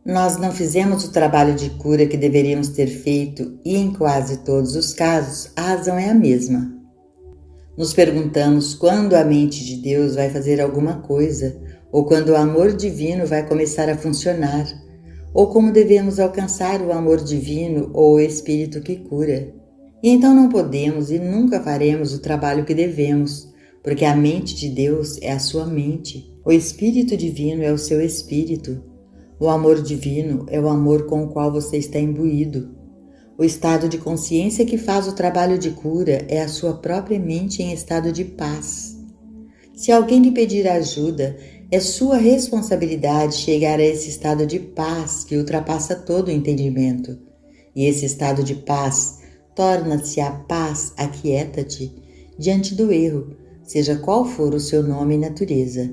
Nós não fizemos o trabalho de cura que deveríamos ter feito e, em quase todos os casos, a razão é a mesma. Nos perguntamos quando a mente de Deus vai fazer alguma coisa, ou quando o amor divino vai começar a funcionar, ou como devemos alcançar o amor divino ou o Espírito que cura. E então não podemos e nunca faremos o trabalho que devemos, porque a mente de Deus é a sua mente, o Espírito divino é o seu espírito. O amor divino é o amor com o qual você está imbuído. O estado de consciência que faz o trabalho de cura é a sua própria mente em estado de paz. Se alguém lhe pedir ajuda, é sua responsabilidade chegar a esse estado de paz que ultrapassa todo o entendimento. E esse estado de paz torna-se a paz aquieta-te diante do erro, seja qual for o seu nome e natureza.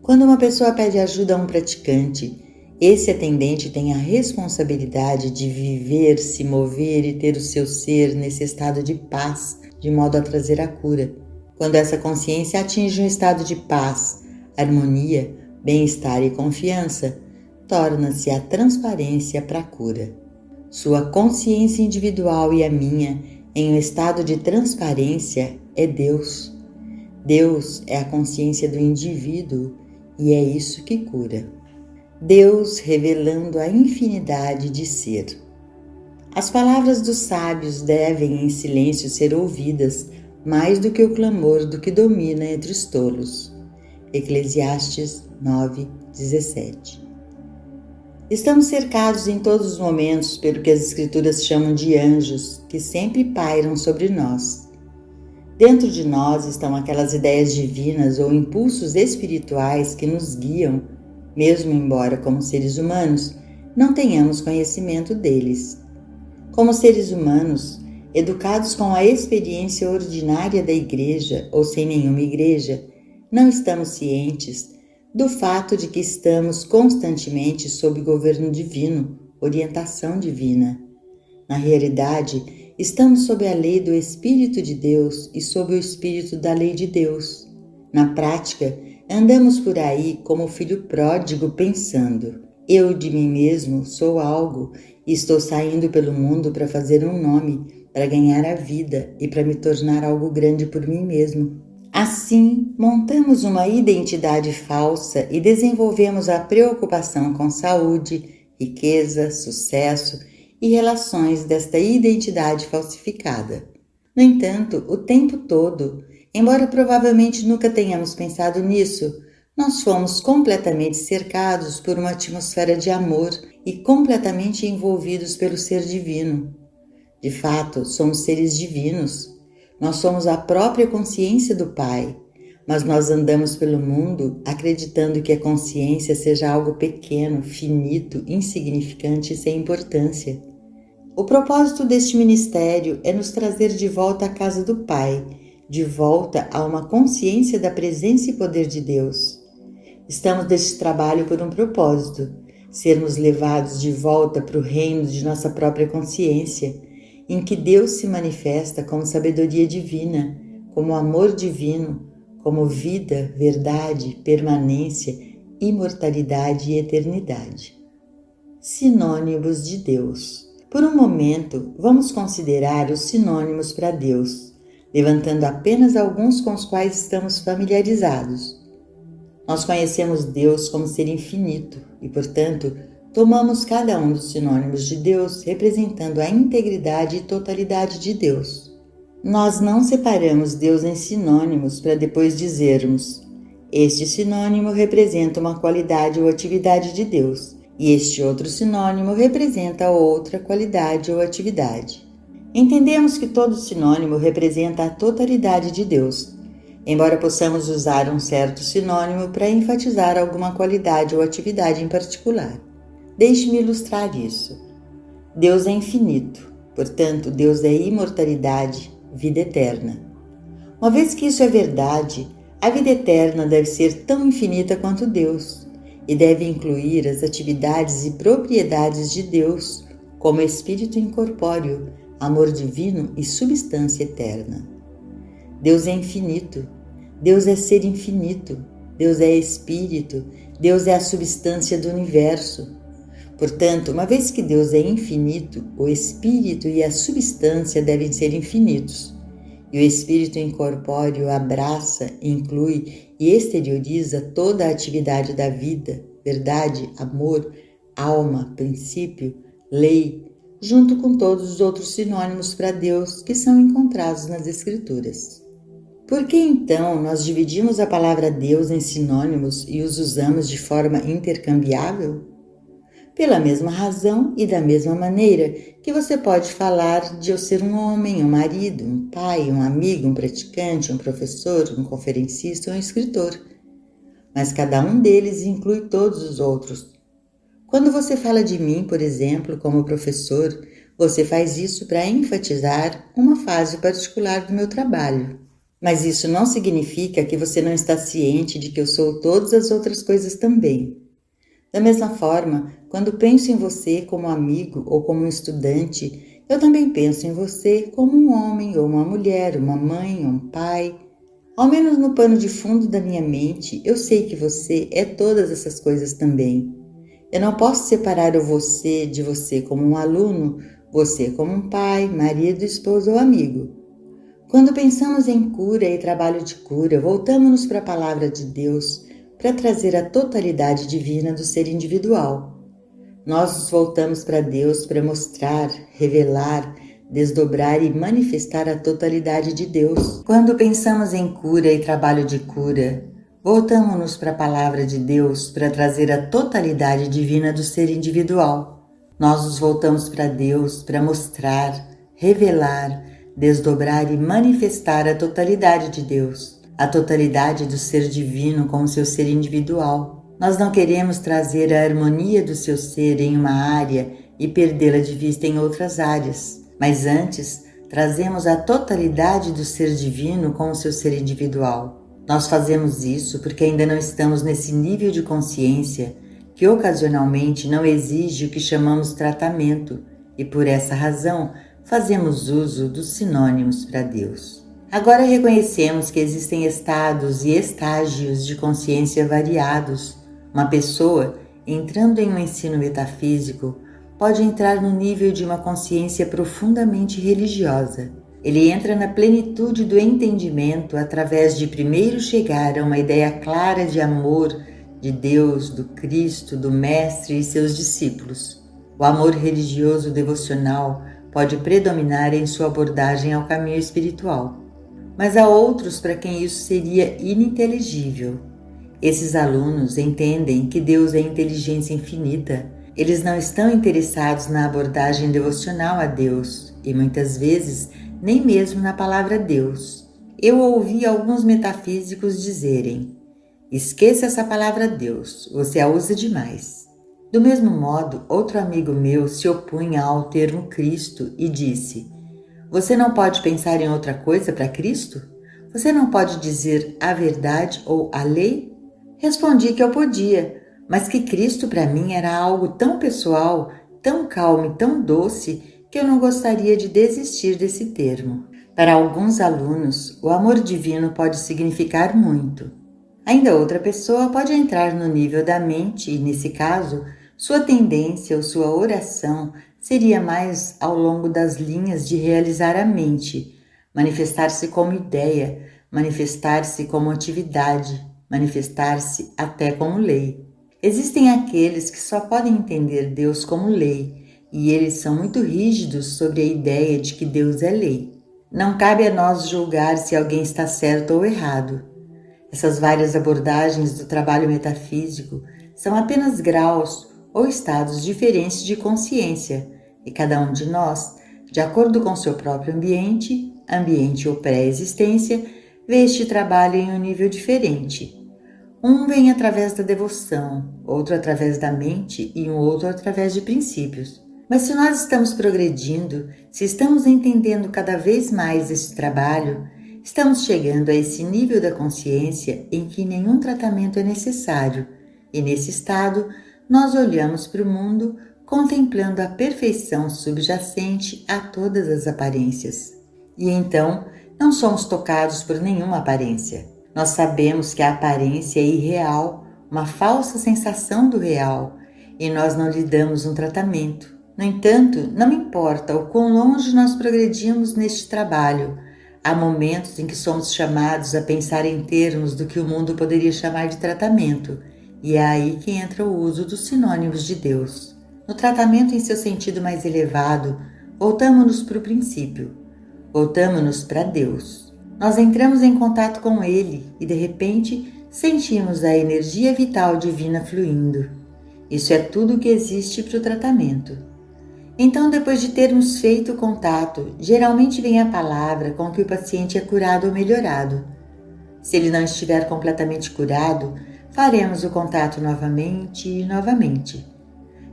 Quando uma pessoa pede ajuda a um praticante, esse atendente tem a responsabilidade de viver, se mover e ter o seu ser nesse estado de paz, de modo a trazer a cura. Quando essa consciência atinge um estado de paz, harmonia, bem-estar e confiança, torna-se a transparência para a cura. Sua consciência individual e a minha, em um estado de transparência, é Deus. Deus é a consciência do indivíduo e é isso que cura. Deus revelando a infinidade de ser. As palavras dos sábios devem em silêncio ser ouvidas, mais do que o clamor do que domina entre os tolos. Eclesiastes 9:17. Estamos cercados em todos os momentos pelo que as Escrituras chamam de anjos, que sempre pairam sobre nós. Dentro de nós estão aquelas ideias divinas ou impulsos espirituais que nos guiam, mesmo embora, como seres humanos, não tenhamos conhecimento deles. Como seres humanos, educados com a experiência ordinária da igreja ou sem nenhuma igreja, não estamos cientes do fato de que estamos constantemente sob governo divino, orientação divina. Na realidade, estamos sob a lei do Espírito de Deus e sob o Espírito da lei de Deus. Na prática, andamos por aí como o filho pródigo pensando: eu de mim mesmo sou algo e estou saindo pelo mundo para fazer um nome, para ganhar a vida e para me tornar algo grande por mim mesmo. Assim, montamos uma identidade falsa e desenvolvemos a preocupação com saúde, riqueza, sucesso e relações desta identidade falsificada. No entanto, o tempo todo, embora provavelmente nunca tenhamos pensado nisso, nós fomos completamente cercados por uma atmosfera de amor e completamente envolvidos pelo ser divino. De fato, somos seres divinos. Nós somos a própria consciência do Pai, mas nós andamos pelo mundo acreditando que a consciência seja algo pequeno, finito, insignificante e sem importância. O propósito deste ministério é nos trazer de volta à casa do Pai, de volta a uma consciência da presença e poder de Deus. Estamos neste trabalho por um propósito: sermos levados de volta para o reino de nossa própria consciência, em que Deus se manifesta como sabedoria divina, como amor divino, como vida, verdade, permanência, imortalidade e eternidade. Sinônimos de Deus. Por um momento, vamos considerar os sinônimos para Deus, levantando apenas alguns com os quais estamos familiarizados. Nós conhecemos Deus como ser infinito e, portanto, tomamos cada um dos sinônimos de Deus representando a integridade e totalidade de Deus. Nós não separamos Deus em sinônimos para depois dizermos: este sinônimo representa uma qualidade ou atividade de Deus, e este outro sinônimo representa outra qualidade ou atividade. Entendemos que todo sinônimo representa a totalidade de Deus, embora possamos usar um certo sinônimo para enfatizar alguma qualidade ou atividade em particular. Deixe-me ilustrar isso. Deus é infinito, portanto, Deus é imortalidade, vida eterna. Uma vez que isso é verdade, a vida eterna deve ser tão infinita quanto Deus e deve incluir as atividades e propriedades de Deus, como espírito incorpóreo, amor divino e substância eterna. Deus é infinito, Deus é ser infinito, Deus é espírito, Deus é a substância do universo. Portanto, uma vez que Deus é infinito, o espírito e a substância devem ser infinitos. E o espírito incorpóreo abraça, inclui e exterioriza toda a atividade da vida, verdade, amor, alma, princípio, lei, junto com todos os outros sinônimos para Deus que são encontrados nas Escrituras. Por que então nós dividimos a palavra Deus em sinônimos e os usamos de forma intercambiável? Pela mesma razão e da mesma maneira que você pode falar de eu ser um homem, um marido, um pai, um amigo, um praticante, um professor, um conferencista ou um escritor. Mas cada um deles inclui todos os outros. Quando você fala de mim, por exemplo, como professor, você faz isso para enfatizar uma fase particular do meu trabalho. Mas isso não significa que você não está ciente de que eu sou todas as outras coisas também. Da mesma forma, quando penso em você como amigo ou como um estudante, eu também penso em você como um homem ou uma mulher, uma mãe, um pai. Ao menos no pano de fundo da minha mente, eu sei que você é todas essas coisas também. Eu não posso separar o você de você como um aluno, você como um pai, marido, esposo ou amigo. Quando pensamos em cura e trabalho de cura, voltamos-nos para a palavra de Deus para trazer a totalidade divina do ser individual. Nós nos voltamos para Deus para mostrar, revelar, desdobrar e manifestar a totalidade de Deus. Quando pensamos em cura e trabalho de cura, voltamos-nos para a palavra de Deus para trazer a totalidade divina do ser individual. Nós nos voltamos para Deus para mostrar, revelar, desdobrar e manifestar a totalidade de Deus, a totalidade do ser divino com o seu ser individual. Nós não queremos trazer a harmonia do seu ser em uma área e perdê-la de vista em outras áreas, mas antes trazemos a totalidade do ser divino com o seu ser individual. Nós fazemos isso porque ainda não estamos nesse nível de consciência que ocasionalmente não exige o que chamamos tratamento e por essa razão fazemos uso dos sinônimos para Deus. Agora reconhecemos que existem estados e estágios de consciência variados. Uma pessoa, entrando em um ensino metafísico, pode entrar no nível de uma consciência profundamente religiosa. Ele entra na plenitude do entendimento através de primeiro chegar a uma ideia clara de amor, de Deus, do Cristo, do Mestre e seus discípulos. O amor religioso devocional pode predominar em sua abordagem ao caminho espiritual. Mas há outros para quem isso seria ininteligível. Esses alunos entendem que Deus é inteligência infinita. Eles não estão interessados na abordagem devocional a Deus e muitas vezes nem mesmo na palavra Deus. Eu ouvi alguns metafísicos dizerem: esqueça essa palavra Deus, você a usa demais. Do mesmo modo, outro amigo meu se opunha ao termo Cristo e disse: você não pode pensar em outra coisa para Cristo? Você não pode dizer a verdade ou a lei? Respondi que eu podia, mas que Cristo para mim era algo tão pessoal, tão calmo e tão doce que eu não gostaria de desistir desse termo. Para alguns alunos, o amor divino pode significar muito. Ainda outra pessoa pode entrar no nível da mente e, nesse caso, sua tendência ou sua oração seria mais ao longo das linhas de realizar a mente, manifestar-se como ideia, manifestar-se como atividade, manifestar-se até como lei. Existem aqueles que só podem entender Deus como lei, e eles são muito rígidos sobre a ideia de que Deus é lei. Não cabe a nós julgar se alguém está certo ou errado. Essas várias abordagens do trabalho metafísico são apenas graus ou estados diferentes de consciência, e cada um de nós, de acordo com seu próprio ambiente ou pré-existência, vê este trabalho em um nível diferente. Um vem através da devoção, outro através da mente e um outro através de princípios. Mas se nós estamos progredindo, se estamos entendendo cada vez mais esse trabalho, estamos chegando a esse nível da consciência em que nenhum tratamento é necessário, e nesse estado nós olhamos para o mundo contemplando a perfeição subjacente a todas as aparências. E então não somos tocados por nenhuma aparência. Nós sabemos que a aparência é irreal, uma falsa sensação do real, e nós não lhe damos um tratamento. No entanto, não importa o quão longe nós progredimos neste trabalho, há momentos em que somos chamados a pensar em termos do que o mundo poderia chamar de tratamento, e é aí que entra o uso dos sinônimos de Deus. No tratamento em seu sentido mais elevado, voltamos-nos para o princípio, voltamos-nos para Deus. Nós entramos em contato com Ele e, de repente, sentimos a energia vital divina fluindo. Isso é tudo o que existe para o tratamento. Então, depois de termos feito o contato, geralmente vem a palavra com que o paciente é curado ou melhorado. Se ele não estiver completamente curado, faremos o contato novamente e novamente.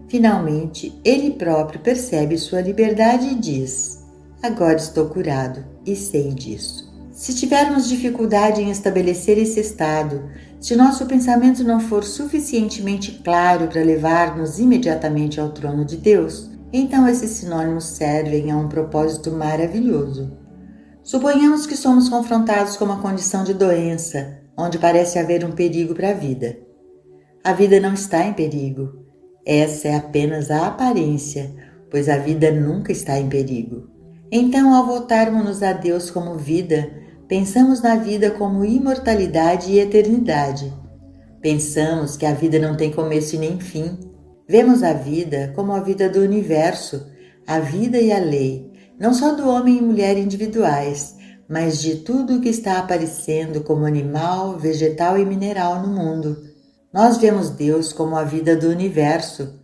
Finalmente, ele próprio percebe sua liberdade e diz: agora estou curado e sei disso. Se tivermos dificuldade em estabelecer esse estado, se nosso pensamento não for suficientemente claro para levar-nos imediatamente ao trono de Deus, então esses sinônimos servem a um propósito maravilhoso. Suponhamos que somos confrontados com uma condição de doença, onde parece haver um perigo para a vida. A vida não está em perigo. Essa é apenas a aparência, pois a vida nunca está em perigo. Então, ao voltarmos-nos a Deus como vida, pensamos na vida como imortalidade e eternidade. Pensamos que a vida não tem começo e nem fim. Vemos a vida como a vida do universo, a vida e a lei, não só do homem e mulher individuais, mas de tudo o que está aparecendo como animal, vegetal e mineral no mundo. Nós vemos Deus como a vida do universo.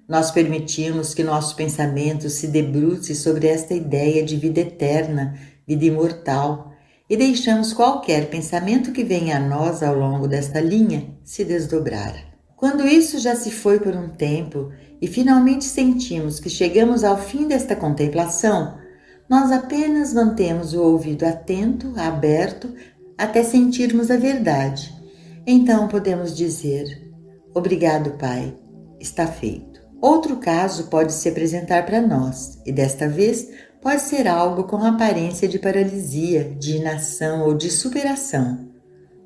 Nós permitimos que nosso pensamento se debruce sobre esta ideia de vida eterna, vida imortal, e deixamos qualquer pensamento que venha a nós ao longo desta linha se desdobrar. Quando isso já se foi por um tempo e finalmente sentimos que chegamos ao fim desta contemplação, nós apenas mantemos o ouvido atento, aberto, até sentirmos a verdade. Então podemos dizer: obrigado, Pai, está feito. Outro caso pode se apresentar para nós, e desta vez pode ser algo com aparência de paralisia, de inação ou de superação.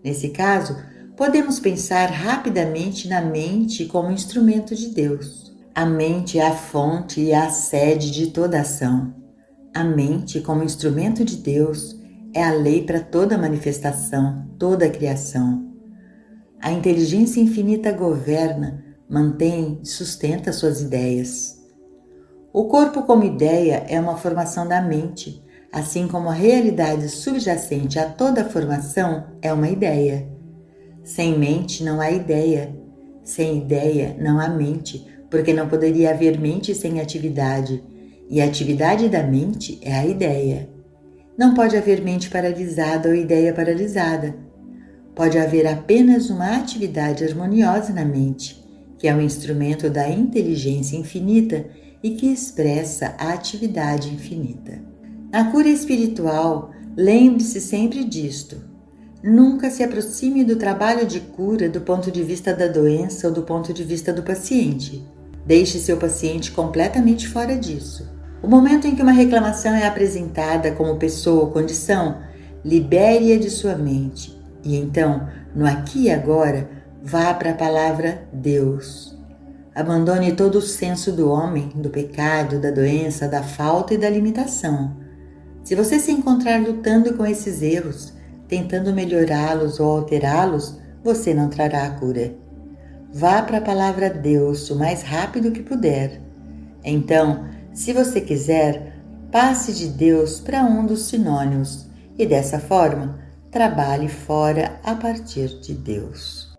Nesse caso, podemos pensar rapidamente na mente como instrumento de Deus. A mente é a fonte e a sede de toda ação. A mente, como instrumento de Deus, é a lei para toda manifestação, toda a criação. A inteligência infinita governa, mantém e sustenta suas ideias. O corpo como ideia é uma formação da mente, assim como a realidade subjacente a toda formação é uma ideia. Sem mente não há ideia. Sem ideia não há mente, porque não poderia haver mente sem atividade, e a atividade da mente é a ideia. Não pode haver mente paralisada ou ideia paralisada. Pode haver apenas uma atividade harmoniosa na mente, que é o instrumento da inteligência infinita e que expressa a atividade infinita. Na cura espiritual, lembre-se sempre disto. Nunca se aproxime do trabalho de cura do ponto de vista da doença ou do ponto de vista do paciente. Deixe seu paciente completamente fora disso. O momento em que uma reclamação é apresentada como pessoa ou condição, libere-a de sua mente. E então, no aqui e agora, vá para a palavra Deus. Abandone todo o senso do homem, do pecado, da doença, da falta e da limitação. Se você se encontrar lutando com esses erros, tentando melhorá-los ou alterá-los, você não trará a cura. Vá para a palavra Deus o mais rápido que puder. Então, se você quiser, passe de Deus para um dos sinônimos e dessa forma, trabalhe fora a partir de Deus.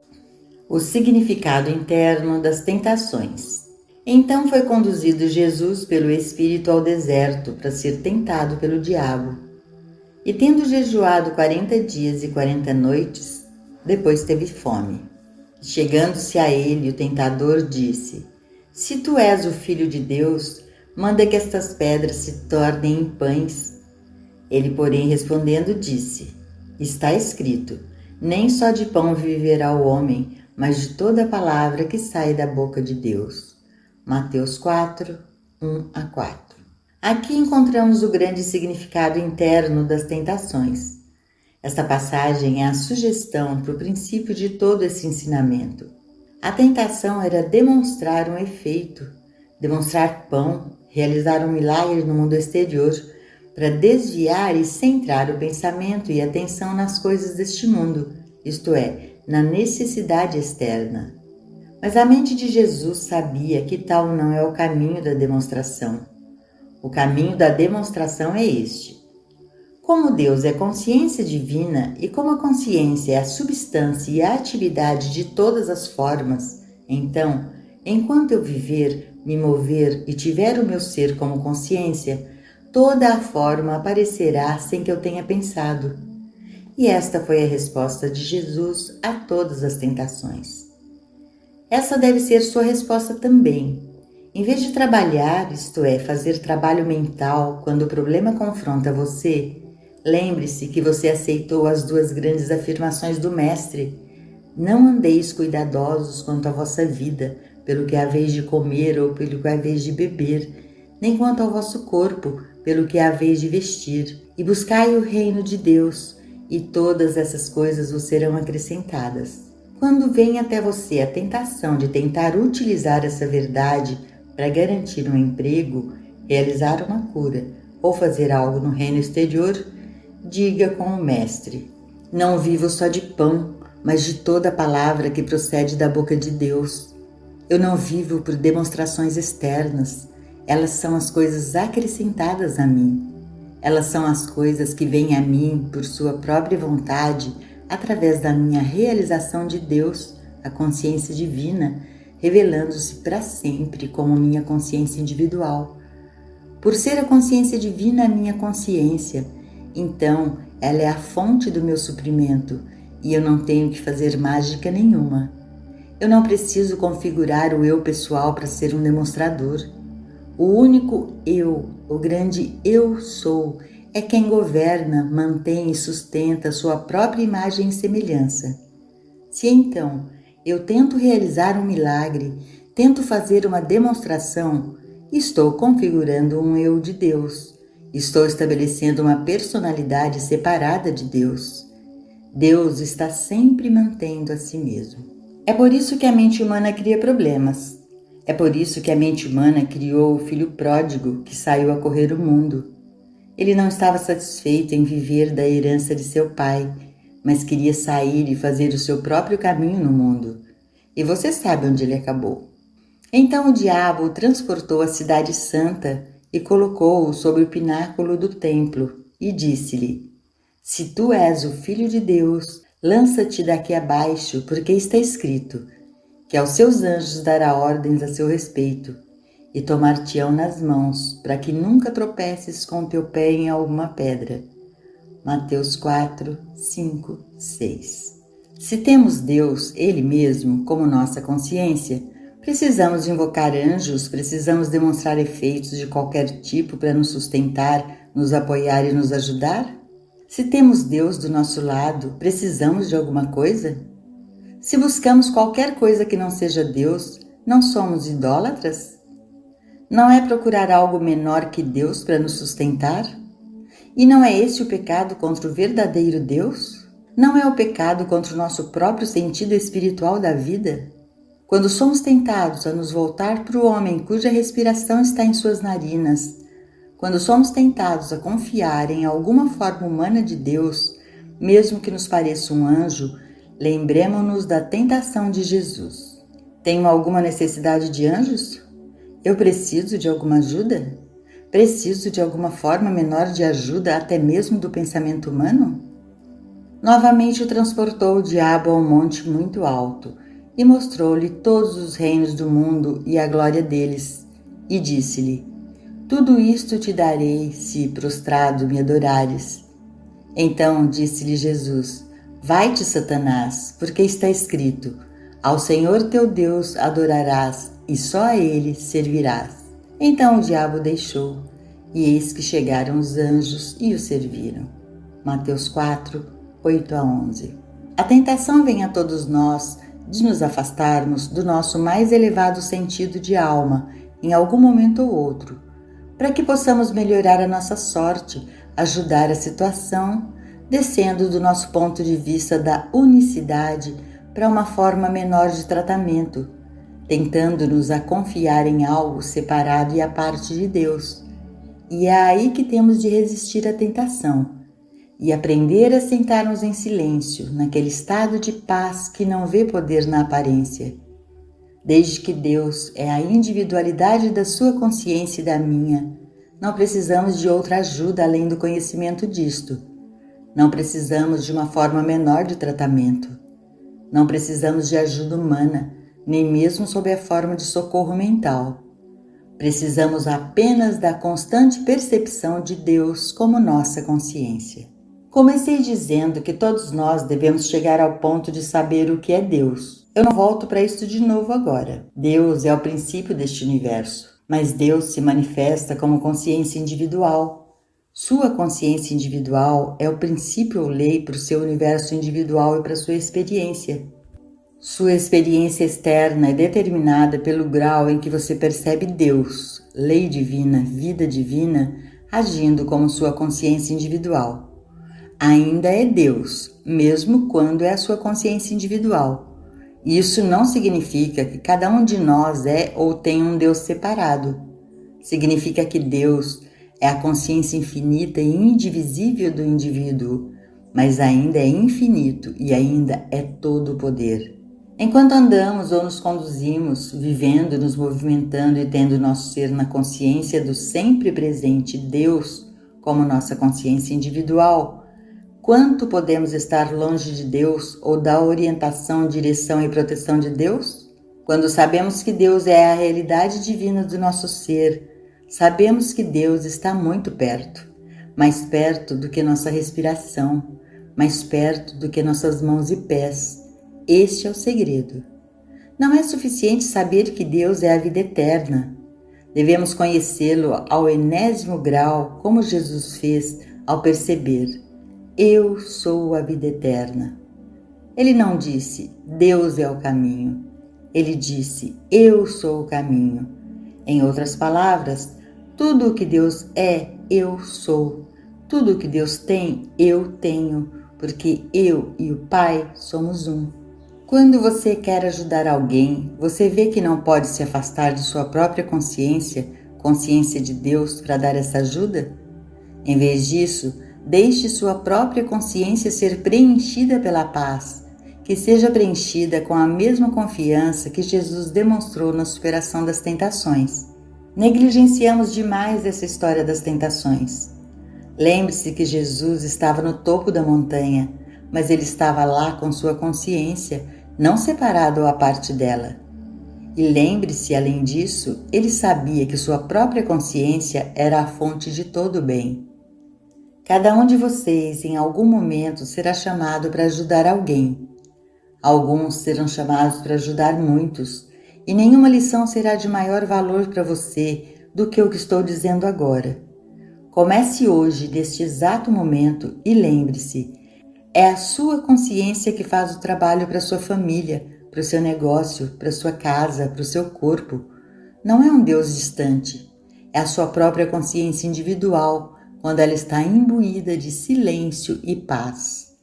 O significado interno das tentações. Então foi conduzido Jesus pelo Espírito ao deserto para ser tentado pelo diabo. E tendo jejuado 40 dias e 40 noites, depois teve fome. Chegando-se a ele, o tentador disse: Se tu és o Filho de Deus, manda que estas pedras se tornem em pães. Ele, porém, respondendo, disse: Está escrito: Nem só de pão viverá o homem, mas de toda a palavra que sai da boca de Deus. Mateus 4, 1-4. Aqui encontramos o grande significado interno das tentações. Esta passagem é a sugestão para o princípio de todo esse ensinamento. A tentação era demonstrar um efeito, demonstrar pão, realizar um milagre no mundo exterior, para desviar e centrar o pensamento e atenção nas coisas deste mundo, isto é, na necessidade externa. Mas a mente de Jesus sabia que tal não é o caminho da demonstração. O caminho da demonstração é este. Como Deus é consciência divina e como a consciência é a substância e a atividade de todas as formas, então, enquanto eu viver, me mover e tiver o meu ser como consciência, toda a forma aparecerá sem que eu tenha pensado. E esta foi a resposta de Jesus a todas as tentações. Essa deve ser sua resposta também. Em vez de trabalhar, isto é, fazer trabalho mental quando o problema confronta você, lembre-se que você aceitou as duas grandes afirmações do Mestre. Não andeis cuidadosos quanto à vossa vida, pelo que haveis de comer ou pelo que haveis de beber, nem quanto ao vosso corpo, pelo que haveis de vestir. E buscai o reino de Deus, e todas essas coisas vos serão acrescentadas. Quando vem até você a tentação de tentar utilizar essa verdade para garantir um emprego, realizar uma cura ou fazer algo no reino exterior, diga com o Mestre: não vivo só de pão, mas de toda a palavra que procede da boca de Deus. Eu não vivo por demonstrações externas, elas são as coisas acrescentadas a mim. Elas são as coisas que vêm a mim por sua própria vontade, através da minha realização de Deus, a consciência divina, revelando-se para sempre como minha consciência individual. Por ser a consciência divina a minha consciência, então ela é a fonte do meu suprimento e eu não tenho que fazer mágica nenhuma. Eu não preciso configurar o eu pessoal para ser um demonstrador. O único eu, o grande eu sou, é quem governa, mantém e sustenta sua própria imagem e semelhança. Se então eu tento realizar um milagre, tento fazer uma demonstração, estou configurando um eu de Deus. Estou estabelecendo uma personalidade separada de Deus. Deus está sempre mantendo a si mesmo. É por isso que a mente humana cria problemas. É por isso que a mente humana criou o filho pródigo que saiu a correr o mundo. Ele não estava satisfeito em viver da herança de seu pai, mas queria sair e fazer o seu próprio caminho no mundo. E você sabe onde ele acabou. Então o diabo o transportou à cidade santa e colocou-o sobre o pináculo do templo e disse-lhe: se tu és o Filho de Deus, lança-te daqui abaixo, porque está escrito que aos seus anjos dará ordens a seu respeito e tomar-te-ão nas mãos, para que nunca tropeces com o teu pé em alguma pedra. Mateus 4, 5, 6. Se temos Deus, Ele mesmo, como nossa consciência, precisamos invocar anjos, precisamos demonstrar efeitos de qualquer tipo para nos sustentar, nos apoiar e nos ajudar? Se temos Deus do nosso lado, precisamos de alguma coisa? Se buscamos qualquer coisa que não seja Deus, não somos idólatras? Não é procurar algo menor que Deus para nos sustentar? E não é esse o pecado contra o verdadeiro Deus? Não é o pecado contra o nosso próprio sentido espiritual da vida? Quando somos tentados a nos voltar para o homem cuja respiração está em suas narinas, quando somos tentados a confiar em alguma forma humana de Deus, mesmo que nos pareça um anjo, lembremo-nos da tentação de Jesus. Tenho alguma necessidade de anjos? Eu preciso de alguma ajuda? Preciso de alguma forma menor de ajuda, até mesmo do pensamento humano? Novamente o transportou o diabo a um monte muito alto e mostrou-lhe todos os reinos do mundo e a glória deles, e disse-lhe: tudo isto te darei, se prostrado me adorares. Então disse-lhe Jesus: vai-te, Satanás, porque está escrito: ao Senhor teu Deus adorarás, e só a Ele servirás. Então o diabo deixou, e eis que chegaram os anjos e o serviram. Mateus 4, 8 a 11. A tentação vem a todos nós de nos afastarmos do nosso mais elevado sentido de alma em algum momento ou outro, para que possamos melhorar a nossa sorte, ajudar a situação, descendo do nosso ponto de vista da unicidade para uma forma menor de tratamento, tentando-nos a confiar em algo separado e à parte de Deus. E é aí que temos de resistir à tentação e aprender a sentar-nos em silêncio, naquele estado de paz que não vê poder na aparência. Desde que Deus é a individualidade da sua consciência e da minha, não precisamos de outra ajuda além do conhecimento disto. Não precisamos de uma forma menor de tratamento. Não precisamos de ajuda humana, nem mesmo sob a forma de socorro mental. Precisamos apenas da constante percepção de Deus como nossa consciência. Comecei dizendo que todos nós devemos chegar ao ponto de saber o que é Deus. Eu não volto para isso de novo agora. Deus é o princípio deste universo, mas Deus se manifesta como consciência individual. Sua consciência individual é o princípio ou lei para o seu universo individual e para a sua experiência. Sua experiência externa é determinada pelo grau em que você percebe Deus, lei divina, vida divina, agindo como sua consciência individual. Ainda é Deus, mesmo quando é a sua consciência individual. Isso não significa que cada um de nós é ou tem um Deus separado. Significa que Deus é a consciência infinita e indivisível do indivíduo, mas ainda é infinito e ainda é todo o poder. Enquanto andamos ou nos conduzimos, vivendo, nos movimentando e tendo nosso ser na consciência do sempre presente Deus como nossa consciência individual, quanto podemos estar longe de Deus ou da orientação, direção e proteção de Deus? Quando sabemos que Deus é a realidade divina do nosso ser, sabemos que Deus está muito perto, mais perto do que nossa respiração, mais perto do que nossas mãos e pés. Este é o segredo. Não é suficiente saber que Deus é a vida eterna. Devemos conhecê-lo ao enésimo grau, como Jesus fez ao perceber: eu sou a vida eterna. Ele não disse, Deus é o caminho. Ele disse, eu sou o caminho. Em outras palavras, tudo o que Deus é, eu sou. Tudo o que Deus tem, eu tenho, porque eu e o Pai somos um. Quando você quer ajudar alguém, você vê que não pode se afastar de sua própria consciência, consciência de Deus, para dar essa ajuda? Em vez disso, deixe sua própria consciência ser preenchida pela paz, que seja preenchida com a mesma confiança que Jesus demonstrou na superação das tentações. Negligenciamos demais essa história das tentações. Lembre-se que Jesus estava no topo da montanha, mas ele estava lá com sua consciência, não separado à parte dela. E lembre-se, além disso, ele sabia que sua própria consciência era a fonte de todo o bem. Cada um de vocês, em algum momento, será chamado para ajudar alguém. Alguns serão chamados para ajudar muitos, e nenhuma lição será de maior valor para você do que o que estou dizendo agora. Comece hoje, neste exato momento, e lembre-se, é a sua consciência que faz o trabalho para sua família, para o seu negócio, para sua casa, para o seu corpo. Não é um Deus distante, é a sua própria consciência individual, quando ela está imbuída de silêncio e paz.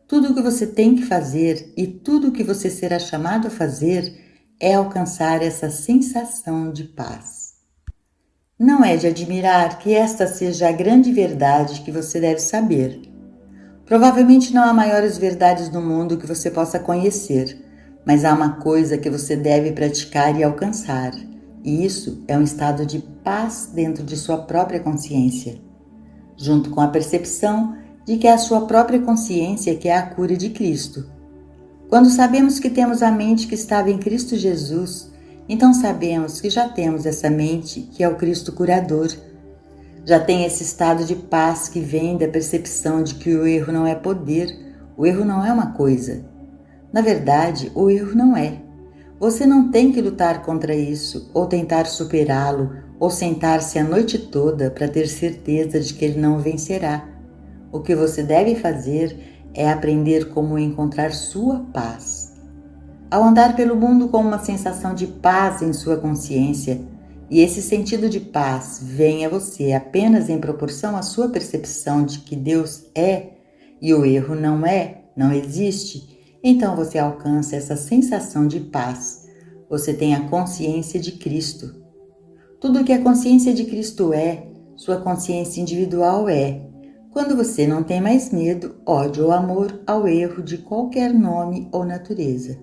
Tudo o que você tem que fazer e tudo o que você será chamado a fazer é alcançar essa sensação de paz. Não é de admirar que esta seja a grande verdade que você deve saber. Provavelmente não há maiores verdades no mundo que você possa conhecer, mas há uma coisa que você deve praticar e alcançar, e isso é um estado de paz dentro de sua própria consciência, junto com a percepção de que é a sua própria consciência que é a cura de Cristo. Quando sabemos que temos a mente que estava em Cristo Jesus, então sabemos que já temos essa mente que é o Cristo curador. Já tem esse estado de paz que vem da percepção de que o erro não é poder, o erro não é uma coisa. Na verdade, o erro não é. Você não tem que lutar contra isso, ou tentar superá-lo, ou sentar-se a noite toda para ter certeza de que ele não vencerá. O que você deve fazer é aprender como encontrar sua paz. Ao andar pelo mundo com uma sensação de paz em sua consciência, e esse sentido de paz vem a você apenas em proporção à sua percepção de que Deus é e o erro não existe, Então você alcança essa sensação de paz. Você tem a consciência de Cristo. Tudo o que a consciência de Cristo é, sua consciência individual é. Quando você não tem mais medo, ódio ou amor ao erro de qualquer nome ou natureza.